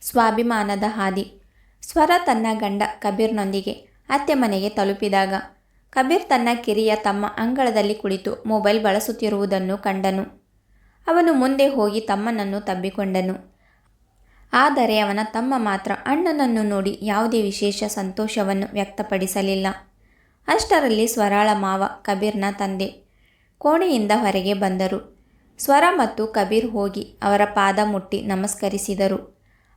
ಸ್ವಾಭಿಮಾನದ ಹಾದಿ. ಸ್ವರ ತನ್ನ ಗಂಡ ಕಬೀರ್ನೊಂದಿಗೆ ಅತ್ತೆ ಮನೆಗೆ ತಲುಪಿದಾಗ ಕಬೀರ್ ತನ್ನ ಕಿರಿಯ ತಮ್ಮ ಅಂಗಳದಲ್ಲಿ ಕುಳಿತು ಮೊಬೈಲ್ ಬಳಸುತ್ತಿರುವುದನ್ನು ಕಂಡನು. ಅವನು ಮುಂದೆ ಹೋಗಿ ತಮ್ಮನನ್ನು ತಬ್ಬಿಕೊಂಡನು. ಆದರೆ ಅವನ ತಮ್ಮ ಮಾತ್ರ ಅಣ್ಣನನ್ನು ನೋಡಿ ಯಾವುದೇ ವಿಶೇಷ ಸಂತೋಷವನ್ನು ವ್ಯಕ್ತಪಡಿಸಲಿಲ್ಲ. ಅಷ್ಟರಲ್ಲಿ ಸ್ವರಾಳ ಮಾವ ಕಬೀರ್ನ ತಂದೆ ಕೋಣೆಯಿಂದ ಹೊರಗೆ ಬಂದರು. ಸ್ವರ ಮತ್ತು ಕಬೀರ್ ಹೋಗಿ ಅವರ ಪಾದ ಮುಟ್ಟಿ ನಮಸ್ಕರಿಸಿದರು.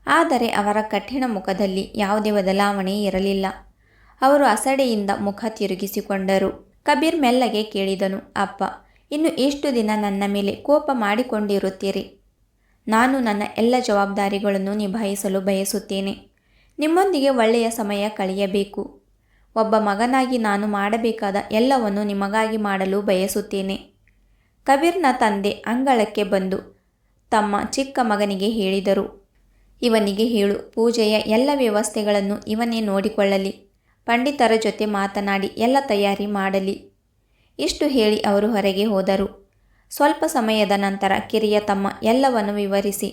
ಆದರೆ ಅವರ ಕಠಿಣ ಮುಖದಲ್ಲಿ ಯಾವುದೇ ಬದಲಾವಣೆ ಇರಲಿಲ್ಲ. ಅವರು ಅಸಡೆಯಿಂದ ಮುಖ ತಿರುಗಿಸಿಕೊಂಡರು. ಕಬೀರ್ ಮೆಲ್ಲಗೆ ಕೇಳಿದನು, ಅಪ್ಪ, ಇನ್ನು ಎಷ್ಟು ದಿನ ನನ್ನ ಮೇಲೆ ಕೋಪ ಮಾಡಿಕೊಂಡಿರುತ್ತೀರಿ? ನಾನು ನನ್ನ ಎಲ್ಲ ಜವಾಬ್ದಾರಿಗಳನ್ನು ನಿಭಾಯಿಸಲು ಬಯಸುತ್ತೇನೆ. ನಿಮ್ಮೊಂದಿಗೆ ಒಳ್ಳೆಯ ಸಮಯ ಕಳೆಯಬೇಕು. ಒಬ್ಬ ಮಗನಾಗಿ ನಾನು ಮಾಡಬೇಕಾದ ಎಲ್ಲವನ್ನು ನಿಮಗಾಗಿ ಮಾಡಲು ಬಯಸುತ್ತೇನೆ. ಕಬೀರ್ನ ತಂದೆ ಅಂಗಳಕ್ಕೆ ಬಂದು ತಮ್ಮ ಚಿಕ್ಕ ಮಗನಿಗೆ ಹೇಳಿದರು, ಇವನಿಗೆ ಹೇಳು, ಪೂಜೆಯ ಎಲ್ಲ ವ್ಯವಸ್ಥೆಗಳನ್ನು ಇವನೇ ನೋಡಿಕೊಳ್ಳಲಿ. ಪಂಡಿತರ ಜೊತೆ ಮಾತನಾಡಿ ಎಲ್ಲ ತಯಾರಿ ಮಾಡಲಿ. ಇಷ್ಟು ಹೇಳಿ ಅವರು ಹೊರಗೆ ಹೋದರು. ಸ್ವಲ್ಪ ಸಮಯದ ನಂತರ ಕಿರಿಯ ತಮ್ಮ ಎಲ್ಲವನ್ನು ವಿವರಿಸಿ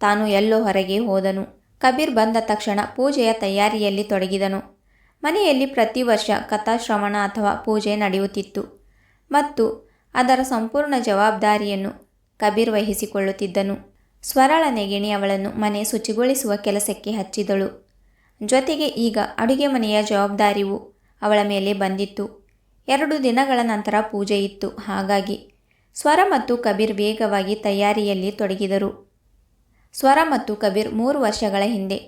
ತಾನು ಎಲ್ಲೋ ಹೊರಗೆ ಹೋದನು. ಕಬೀರ್ ಬಂದ ತಕ್ಷಣ ಪೂಜೆಯ ತಯಾರಿಯಲ್ಲಿ ತೊಡಗಿದನು. ಮನೆಯಲ್ಲಿ ಪ್ರತಿ ವರ್ಷ ಕಥಾಶ್ರವಣ ಅಥವಾ ಪೂಜೆ ನಡೆಯುತ್ತಿತ್ತು ಮತ್ತು ಅದರ ಸಂಪೂರ್ಣ ಜವಾಬ್ದಾರಿಯನ್ನು ಕಬೀರ್ ವಹಿಸಿಕೊಳ್ಳುತ್ತಿದ್ದನು. ಸ್ವರಳ ನೆಗೆಣಿ ಅವಳನ್ನು ಮನೆ ಶುಚಿಗೊಳಿಸುವ ಕೆಲಸಕ್ಕೆ ಹಚ್ಚಿದಳು. ಜೊತೆಗೆ ಈಗ ಅಡುಗೆ ಮನೆಯ ಜವಾಬ್ದಾರಿಯೂ ಅವಳ ಮೇಲೆ ಬಂದಿತ್ತು. 2 ದಿನಗಳ ನಂತರ ಪೂಜೆ ಇತ್ತು. ಹಾಗಾಗಿ ಸ್ವರ ಮತ್ತು ಕಬೀರ್ ವೇಗವಾಗಿ ತಯಾರಿಯಲ್ಲಿ ತೊಡಗಿದರು. ಸ್ವರ ಮತ್ತು ಕಬೀರ್ 3 ವರ್ಷಗಳ ಹಿಂದೆ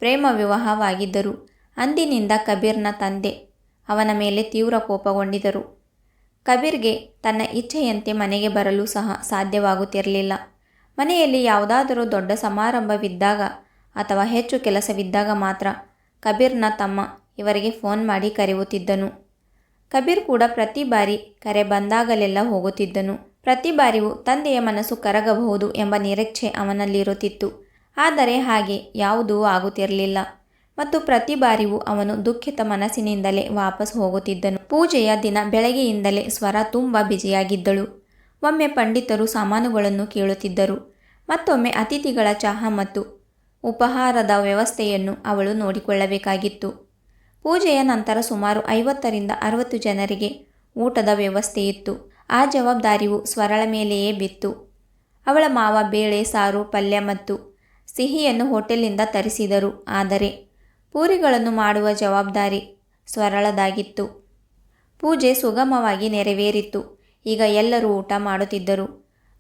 ಪ್ರೇಮ ವಿವಾಹವಾಗಿದ್ದರು. ಅಂದಿನಿಂದ ಕಬೀರ್ನ ತಂದೆ ಅವನ ಮೇಲೆ ತೀವ್ರ ಕೋಪಗೊಂಡಿದ್ದರು. ಕಬೀರ್ಗೆ ತನ್ನ ಇಚ್ಛೆಯಂತೆ ಮನೆಗೆ ಬರಲು ಸಹ ಸಾಧ್ಯವಾಗುತ್ತಿರಲಿಲ್ಲ. ಮನೆಯಲ್ಲಿ ಯಾವುದಾದರೂ ದೊಡ್ಡ ಸಮಾರಂಭವಿದ್ದಾಗ ಅಥವಾ ಹೆಚ್ಚು ಕೆಲಸವಿದ್ದಾಗ ಮಾತ್ರ ಕಬೀರ್ನ ತಮ್ಮ ಇವರಿಗೆ ಫೋನ್ ಮಾಡಿ ಕರೆಯುತ್ತಿದ್ದನು. ಕಬೀರ್ ಕೂಡ ಪ್ರತಿ ಬಾರಿ ಕರೆ ಬಂದಾಗಲೆಲ್ಲ ಹೋಗುತ್ತಿದ್ದನು. ಪ್ರತಿ ಬಾರಿಯೂ ತಂದೆಯ ಮನಸ್ಸು ಕರಗಬಹುದು ಎಂಬ ನಿರೀಕ್ಷೆ ಅವನಲ್ಲಿರುತ್ತಿತ್ತು. ಆದರೆ ಹಾಗೆ ಯಾವುದೂ ಆಗುತ್ತಿರಲಿಲ್ಲ ಮತ್ತು ಪ್ರತಿ ಬಾರಿಯೂ ಅವನು ದುಃಖಿತ ಮನಸ್ಸಿನಿಂದಲೇ ವಾಪಸ್ ಹೋಗುತ್ತಿದ್ದನು. ಪೂಜೆಯ ದಿನ ಬೆಳಗ್ಗೆಯಿಂದಲೇ ಸ್ವರ ತುಂಬ ಬ್ಯುಸಿಯಾಗಿದ್ದಳು. ಒಮ್ಮೆ ಪಂಡಿತರು ಸಾಮಾನುಗಳನ್ನು ಕೇಳುತ್ತಿದ್ದರು. ಮತ್ತೊಮ್ಮೆ ಅತಿಥಿಗಳ ಚಹಾ ಮತ್ತು ಉಪಹಾರದ ವ್ಯವಸ್ಥೆಯನ್ನು ಅವಳು ನೋಡಿಕೊಳ್ಳಬೇಕಾಗಿತ್ತು. ಪೂಜೆಯ ನಂತರ ಸುಮಾರು 50ರಿಂದ 60 ಜನರಿಗೆ ಊಟದ ವ್ಯವಸ್ಥೆಯಿತ್ತು. ಆ ಜವಾಬ್ದಾರಿಯು ಸ್ವರಳ ಮೇಲೆಯೇ ಬಿತ್ತು. ಅವಳ ಮಾವ ಬೇಳೆ, ಸಾರು, ಪಲ್ಯ ಮತ್ತು ಸಿಹಿಯನ್ನು ಹೋಟೆಲ್ನಿಂದ ತರಿಸಿದರು. ಆದರೆ ಪೂರಿಗಳನ್ನು ಮಾಡುವ ಜವಾಬ್ದಾರಿ ಸ್ವರಳದಾಗಿತ್ತು. ಪೂಜೆ ಸುಗಮವಾಗಿ ನೆರವೇರಿತು. ಈಗ ಎಲ್ಲರೂ ಊಟ ಮಾಡುತ್ತಿದ್ದರು.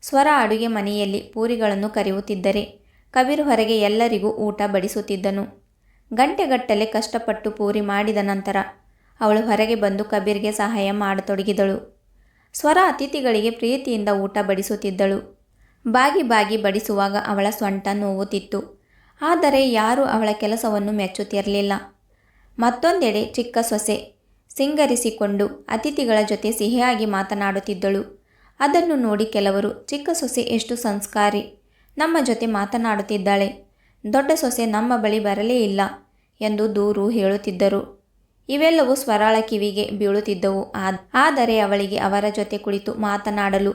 ಸ್ವರ ಅಡುಗೆ ಮನೆಯಲ್ಲಿ ಪೂರಿಗಳನ್ನು ಕರೆಯುತ್ತಿದ್ದರೆ ಕಬೀರ್ ಹೊರಗೆ ಎಲ್ಲರಿಗೂ ಊಟ ಬಡಿಸುತ್ತಿದ್ದನು. ಗಂಟೆಗಟ್ಟಲೆ ಕಷ್ಟಪಟ್ಟು ಪೂರಿ ಮಾಡಿದ ನಂತರ ಅವಳು ಹೊರಗೆ ಬಂದು ಕಬೀರ್ಗೆ ಸಹಾಯ ಮಾಡತೊಡಗಿದಳು. ಸ್ವರ ಅತಿಥಿಗಳಿಗೆ ಪ್ರೀತಿಯಿಂದ ಊಟ ಬಡಿಸುತ್ತಿದ್ದಳು. ಬಾಗಿ ಬಾಗಿ ಬಡಿಸುವಾಗ ಅವಳ ಸೊಂಟ ನೋವುತ್ತಿತ್ತು. ಆದರೆ ಯಾರೂ ಅವಳ ಕೆಲಸವನ್ನು ಮೆಚ್ಚುತ್ತಿರಲಿಲ್ಲ. ಮತ್ತೊಂದೆಡೆ ಚಿಕ್ಕ ಸೊಸೆ ಸಿಂಗರಿಸಿಕೊಂಡು ಅತಿಥಿಗಳ ಜೊತೆ ಸಿಹಿಯಾಗಿ ಮಾತನಾಡುತ್ತಿದ್ದಳು. ಅದನ್ನು ನೋಡಿ ಕೆಲವರು, ಚಿಕ್ಕ ಸೊಸೆ ಎಷ್ಟು ಸಂಸ್ಕಾರಿ, ನಮ್ಮ ಜೊತೆ ಮಾತನಾಡುತ್ತಿದ್ದಾಳೆ, ದೊಡ್ಡ ಸೊಸೆ ನಮ್ಮ ಬಳಿ ಬರಲೇ ಇಲ್ಲ ಎಂದು ದೂರು ಹೇಳುತ್ತಿದ್ದರು. ಇವೆಲ್ಲವೂ ಸ್ವರಾಳ ಕಿವಿಗೆ ಬೀಳುತ್ತಿದ್ದವು. ಆದರೆ ಅವಳಿಗೆ ಅವರ ಜೊತೆ ಕುಳಿತು ಮಾತನಾಡಲು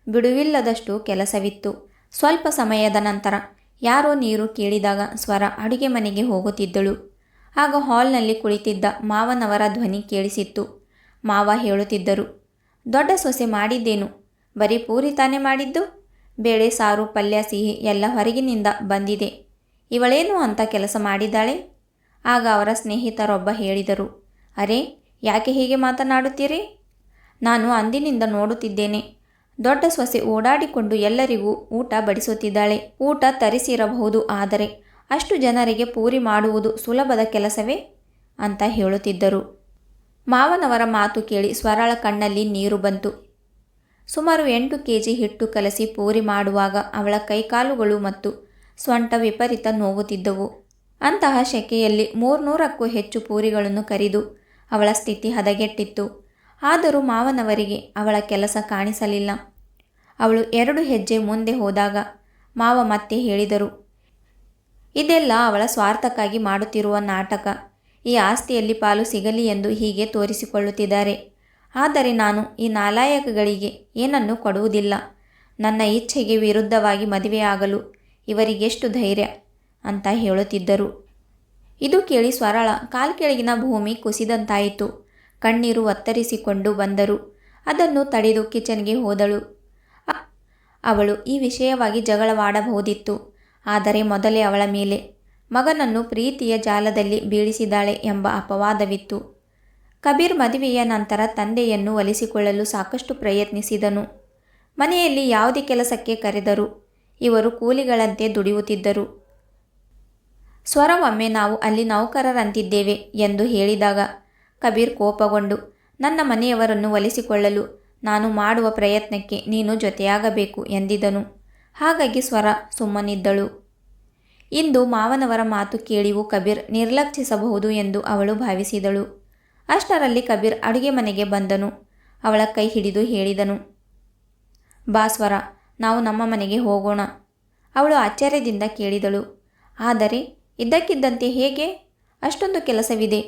ಬಿಡುವಿಲ್ಲದಷ್ಟು ಕೆಲಸವಿತ್ತು. ಸ್ವಲ್ಪ ಸಮಯದ ನಂತರ ಯಾರೋ ನೀರು ಕೇಳಿದಾಗ ಸ್ವರ ಅಡುಗೆ ಮನೆಗೆ ಹೋಗುತ್ತಿದ್ದಳು. ಆಗ ಹಾಲ್ನಲ್ಲಿ ಕುಳಿತಿದ್ದ ಮಾವನವರ ಧ್ವನಿ ಕೇಳಿಸಿತ್ತು. ಮಾವ ಹೇಳುತ್ತಿದ್ದರು, ದೊಡ್ಡ ಸೊಸೆ ಮಾಡಿದ್ದೇನು? ಬರೀ ಪೂರಿ ತಾನೇ ಮಾಡಿದ್ದು? ಬೇಳೆ, ಸಾರು, ಪಲ್ಯ, ಸಿಹಿ ಎಲ್ಲ ಹೊರಗಿನಿಂದ ಬಂದಿದೆ. ಇವಳೇನು ಅಂತ ಕೆಲಸ ಮಾಡಿದ್ದಾಳೆ? ಆಗ ಅವರ ಸ್ನೇಹಿತರೊಬ್ಬ ಹೇಳಿದರು, ಅರೆ, ಯಾಕೆ ಹೀಗೆ ಮಾತನಾಡುತ್ತೀರಿ? ನಾನು ಅಂದಿನಿಂದ ನೋಡುತ್ತಿದ್ದೇನೆ. ದೊಡ್ಡ ಸೊಸೆ ಓಡಾಡಿಕೊಂಡು ಎಲ್ಲರಿಗೂ ಊಟ ಬಡಿಸುತ್ತಿದ್ದಾಳೆ. ಊಟ ತರಿಸಿರಬಹುದು, ಆದರೆ ಅಷ್ಟು ಜನರಿಗೆ ಪೂರಿ ಮಾಡುವುದು ಸುಲಭದ ಕೆಲಸವೇ ಅಂತ ಹೇಳುತ್ತಿದ್ದರು. ಮಾವನವರ ಮಾತು ಕೇಳಿ ಸ್ವರಾಳ ಕಣ್ಣಲ್ಲಿ ನೀರು ಬಂತು. ಸುಮಾರು 8 kg ಹಿಟ್ಟು ಕಲಸಿ ಪೂರಿ ಮಾಡುವಾಗ ಅವಳ ಕೈಕಾಲುಗಳು ಮತ್ತು ಸೊಂಟ ವಿಪರೀತ ನೋವುತ್ತಿದ್ದವು. ಅಂತಹ ಶೆಕೆಯಲ್ಲಿ 300ಕ್ಕೂ ಹೆಚ್ಚು ಪೂರಿಗಳನ್ನು ಕರಿದು ಅವಳ ಸ್ಥಿತಿ ಹದಗೆಟ್ಟಿತ್ತು. ಆದರೂ ಮಾವನವರಿಗೆ ಅವಳ ಕೆಲಸ ಕಾಣಿಸಲಿಲ್ಲ. ಅವಳು 2 ಹೆಜ್ಜೆ ಮುಂದೆ ಹೋದಾಗ ಮಾವ ಮತ್ತೆ ಹೇಳಿದರು, ಇದೆಲ್ಲ ಅವಳ ಸ್ವಾರ್ಥಕ್ಕಾಗಿ ಮಾಡುತ್ತಿರುವ ನಾಟಕ. ಈ ಆಸ್ತಿಯಲ್ಲಿ ಪಾಲು ಸಿಗಲಿ ಎಂದು ಹೀಗೆ ತೋರಿಸಿಕೊಳ್ಳುತ್ತಿದ್ದಾರೆ. ಆದರೆ ನಾನು ಈ ನಾಲಾಯಕಗಳಿಗೆ ಏನನ್ನೂ ಕೊಡುವುದಿಲ್ಲ. ನನ್ನ ಇಚ್ಛೆಗೆ ವಿರುದ್ಧವಾಗಿ ಮದುವೆಯಾಗಲು ಇವರಿಗೆಷ್ಟು ಧೈರ್ಯ ಅಂತ ಹೇಳುತ್ತಿದ್ದರು. ಇದು ಕೇಳಿ ಸ್ವರಳ ಕಾಲ್ಕೆಳಗಿನ ಭೂಮಿ ಕುಸಿದಂತಾಯಿತು. ಕಣ್ಣೀರು ಒತ್ತರಿಸಿಕೊಂಡು ಬಂದರು. ಅದನ್ನು ತಡೆದು ಕಿಚನ್ಗೆ ಹೋದಳು. ಅವಳು ಈ ವಿಷಯವಾಗಿ ಜಗಳವಾಡಬಹುದಿತ್ತು. ಆದರೆ ಮೊದಲೇ ಅವಳ ಮೇಲೆ ಮಗನನ್ನು ಪ್ರೀತಿಯ ಜಾಲದಲ್ಲಿ ಬೀಳಿಸಿದ್ದಾಳೆ ಎಂಬ ಅಪವಾದವಿತ್ತು. ಕಬೀರ್ ಮದುವೆಯ ನಂತರ ತಂದೆಯನ್ನು ಒಲಿಸಿಕೊಳ್ಳಲು ಸಾಕಷ್ಟು ಪ್ರಯತ್ನಿಸಿದನು. ಮನೆಯಲ್ಲಿ ಯಾವುದೇ ಕೆಲಸಕ್ಕೆ ಕರೆದರೂ ಇವರು ಕೂಲಿಗಳಂತೆ ದುಡಿಯುತ್ತಿದ್ದರು. ಸ್ವರ ಒಮ್ಮೆ ನಾವು ಅಲ್ಲಿ ನೌಕರರಂತಿದ್ದೇವೆ ಎಂದು ಹೇಳಿದಾಗ ಕಬೀರ್ ಕೋಪಗೊಂಡು, ನನ್ನ ಮನೆಯವರನ್ನು ಒಲಿಸಿಕೊಳ್ಳಲು ನಾನು ಮಾಡುವ ಪ್ರಯತ್ನಕ್ಕೆ ನೀನು ಜೊತೆಯಾಗಬೇಕು ಎಂದಿದನು. ಹಾಗಾಗಿ ಸ್ವರ ಸುಮ್ಮನಿದ್ದಳು. ಇಂದು ಮಾವನವರ ಮಾತು ಕೇಳಿಯೂ ಕಬೀರ್ ನಿರ್ಲಕ್ಷಿಸಬಹುದು ಎಂದು ಅವಳು ಭಾವಿಸಿದಳು. ಅಷ್ಟರಲ್ಲಿ ಕಬೀರ್ ಅಡುಗೆ ಮನೆಗೆ ಬಂದನು. ಅವಳ ಕೈ ಹಿಡಿದು ಹೇಳಿದನು, ಬಾ ಸ್ವರ, ನಾವು ನಮ್ಮ ಮನೆಗೆ ಹೋಗೋಣ. ಅವಳು ಆಶ್ಚರ್ಯದಿಂದ ಕೇಳಿದಳು, ಆದರೆ ಇದ್ದಕ್ಕಿದ್ದಂತೆ ಹೇಗೆ? ಅಷ್ಟೊಂದು ಕೆಲಸವಿದೆ,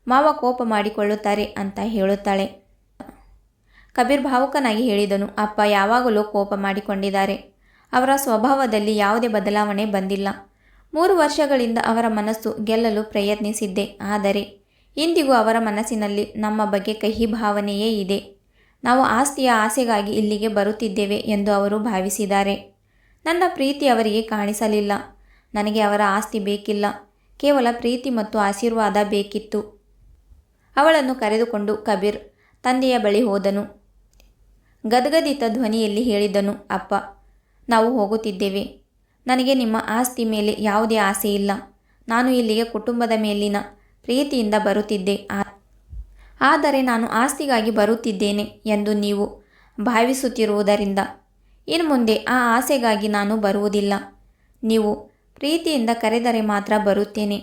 ಮಾವ ಕೋಪ ಮಾಡಿಕೊಳ್ಳುತ್ತಾರೆ ಅಂತ ಹೇಳುತ್ತಾಳೆ. ಕಬೀರ್ ಭಾವುಕನಾಗಿ ಹೇಳಿದನು, ಅಪ್ಪ ಯಾವಾಗಲೂ ಕೋಪ ಮಾಡಿಕೊಂಡಿದ್ದಾರೆ. ಅವರ ಸ್ವಭಾವದಲ್ಲಿ ಯಾವುದೇ ಬದಲಾವಣೆ ಬಂದಿಲ್ಲ. 3 ವರ್ಷಗಳಿಂದ ಅವರ ಮನಸ್ಸು ಗೆಲ್ಲಲು ಪ್ರಯತ್ನಿಸಿದ್ದೆ. ಆದರೆ ಇಂದಿಗೂ ಅವರ ಮನಸ್ಸಿನಲ್ಲಿ ನಮ್ಮ ಬಗ್ಗೆ ಕಹಿ ಭಾವನೆಯೇ ಇದೆ. ನಾವು ಆಸ್ತಿಯ ಆಸೆಗಾಗಿ ಇಲ್ಲಿಗೆ ಬರುತ್ತಿದ್ದೇವೆ ಎಂದು ಅವರು ಭಾವಿಸಿದ್ದಾರೆ. ನನ್ನ ಪ್ರೀತಿ ಅವರಿಗೆ ಕಾಣಿಸಲಿಲ್ಲ. ನನಗೆ ಅವರ ಆಸ್ತಿ ಬೇಕಿಲ್ಲ, ಕೇವಲ ಪ್ರೀತಿ ಮತ್ತು ಆಶೀರ್ವಾದ ಬೇಕಿತ್ತು. ಅವಳನ್ನು ಕರೆದುಕೊಂಡು ಕಬೀರ್ ತಂದೆಯ ಬಳಿ ಹೋದನು. ಗದ್ಗದಿತ ಧ್ವನಿಯಲ್ಲಿ ಹೇಳಿದನು, ಅಪ್ಪ, ನಾವು ಹೋಗುತ್ತಿದ್ದೇವೆ. ನನಗೆ ನಿಮ್ಮ ಆಸ್ತಿ ಮೇಲೆ ಯಾವುದೇ ಆಸೆ ಇಲ್ಲ. ನಾನು ಇಲ್ಲಿಗೆ ಕುಟುಂಬದ ಮೇಲಿನ ಪ್ರೀತಿಯಿಂದ ಬರುತ್ತಿದ್ದೆ. ಆದರೆ ನಾನು ಆಸ್ತಿಗಾಗಿ ಬರುತ್ತಿದ್ದೇನೆ ಎಂದು ನೀವು ಭಾವಿಸುತ್ತಿರುವುದರಿಂದ ಇನ್ನು ಮುಂದೆ ಆ ಆಸೆಗಾಗಿ ನಾನು ಬರುವುದಿಲ್ಲ. ನೀವು ಪ್ರೀತಿಯಿಂದ ಕರೆದರೆ ಮಾತ್ರ ಬರುತ್ತೇನೆ.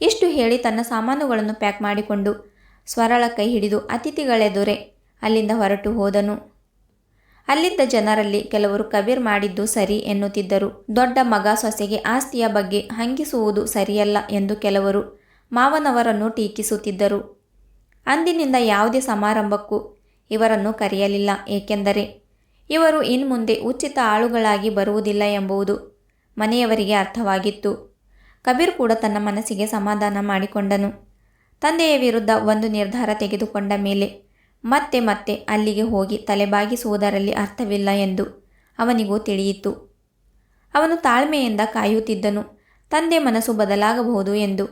ಇಷ್ಟು ಹೇಳಿ ತನ್ನ ಸಾಮಾನುಗಳನ್ನು ಪ್ಯಾಕ್ ಮಾಡಿಕೊಂಡು ಸ್ವರಳ ಕೈ ಹಿಡಿದು ಅತಿಥಿಗಳೆದುರೆ ಅಲ್ಲಿಂದ ಹೊರಟು ಹೋದನು. ಅಲ್ಲಿದ್ದ ಜನರಲ್ಲಿ ಕೆಲವರು ಕಬೀರ್ ಮಾಡಿದ್ದು ಸರಿ ಎನ್ನುತ್ತಿದ್ದರು. ದೊಡ್ಡ ಮಗ ಸೊಸೆಗೆ ಆಸ್ತಿಯ ಬಗ್ಗೆ ಹಂಗಿಸುವುದು ಸರಿಯಲ್ಲ ಎಂದು ಕೆಲವರು ಮಾವನವರನ್ನು ಟೀಕಿಸುತ್ತಿದ್ದರು. ಅಂದಿನಿಂದ ಯಾವುದೇ ಸಮಾರಂಭಕ್ಕೂ ಇವರನ್ನು ಕರೆಯಲಿಲ್ಲ. ಏಕೆಂದರೆ ಇವರು ಇನ್ಮುಂದೆ ಉಚಿತ ಆಳುಗಳಾಗಿ ಬರುವುದಿಲ್ಲ ಎಂಬುದು ಮನೆಯವರಿಗೆ ಅರ್ಥವಾಗಿತ್ತು. ಕಬೀರ್ ಕೂಡ ತನ್ನ ಮನಸ್ಸಿಗೆ ಸಮಾಧಾನ ಮಾಡಿಕೊಂಡನು. ತಂದೆಯ ವಿರುದ್ಧ ಒಂದು ನಿರ್ಧಾರ ತೆಗೆದುಕೊಂಡ ಮೇಲೆ ಮತ್ತೆ ಮತ್ತೆ ಅಲ್ಲಿಗೆ ಹೋಗಿ ತಲೆಬಾಗಿಸುವುದರಲ್ಲಿ ಅರ್ಥವಿಲ್ಲ ಎಂದು ಅವನಿಗೂ ತಿಳಿಯಿತು. ಅವನು ತಾಳ್ಮೆಯಿಂದ ಕಾಯುತ್ತಿದ್ದನು, ತಂದೆ ಮನಸ್ಸು ಬದಲಾಗಬಹುದು ಎಂದು.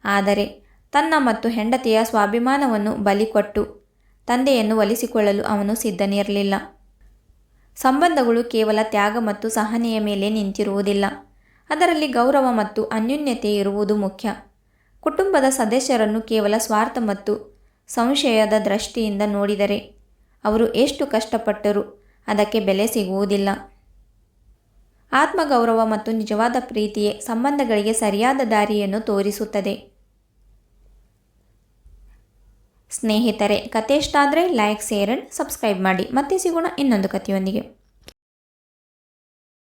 ಆದರೆ ತನ್ನ ಮತ್ತು ಹೆಂಡತಿಯ ಸ್ವಾಭಿಮಾನವನ್ನು ಬಲಿಕೊಟ್ಟು ತಂದೆಯನ್ನು ಒಲಿಸಿಕೊಳ್ಳಲು ಅವನು ಸಿದ್ಧನಿರಲಿಲ್ಲ. ಸಂಬಂಧಗಳು ಕೇವಲ ತ್ಯಾಗ ಮತ್ತು ಸಹನೆಯ ಮೇಲೆ ನಿಂತಿರುವುದಿಲ್ಲ. ಅದರಲ್ಲಿ ಗೌರವ ಮತ್ತು ಅನ್ಯೋನ್ಯತೆ ಇರುವುದು ಮುಖ್ಯ. ಕುಟುಂಬದ ಸದಸ್ಯರನ್ನು ಕೇವಲ ಸ್ವಾರ್ಥ ಮತ್ತು ಸಂಶಯದ ದೃಷ್ಟಿಯಿಂದ ನೋಡಿದರೆ ಅವರು ಎಷ್ಟು ಕಷ್ಟಪಟ್ಟರೂ ಅದಕ್ಕೆ ಬೆಲೆ ಸಿಗುವುದಿಲ್ಲ. ಆತ್ಮಗೌರವ ಮತ್ತು ನಿಜವಾದ ಪ್ರೀತಿಯೇ ಸಂಬಂಧಗಳಿಗೆ ಸರಿಯಾದ ದಾರಿಯನ್ನು ತೋರಿಸುತ್ತದೆ. ಸ್ನೇಹಿತರೆ, ಕತೆ ಇಷ್ಟ ಆದರೆ ಲೈಕ್, ಶೇರ್ ಆ್ಯಂಡ್ ಸಬ್ಸ್ಕ್ರೈಬ್ ಮಾಡಿ. ಮತ್ತೆ ಸಿಗೋಣ ಇನ್ನೊಂದು ಕಥೆಯೊಂದಿಗೆ.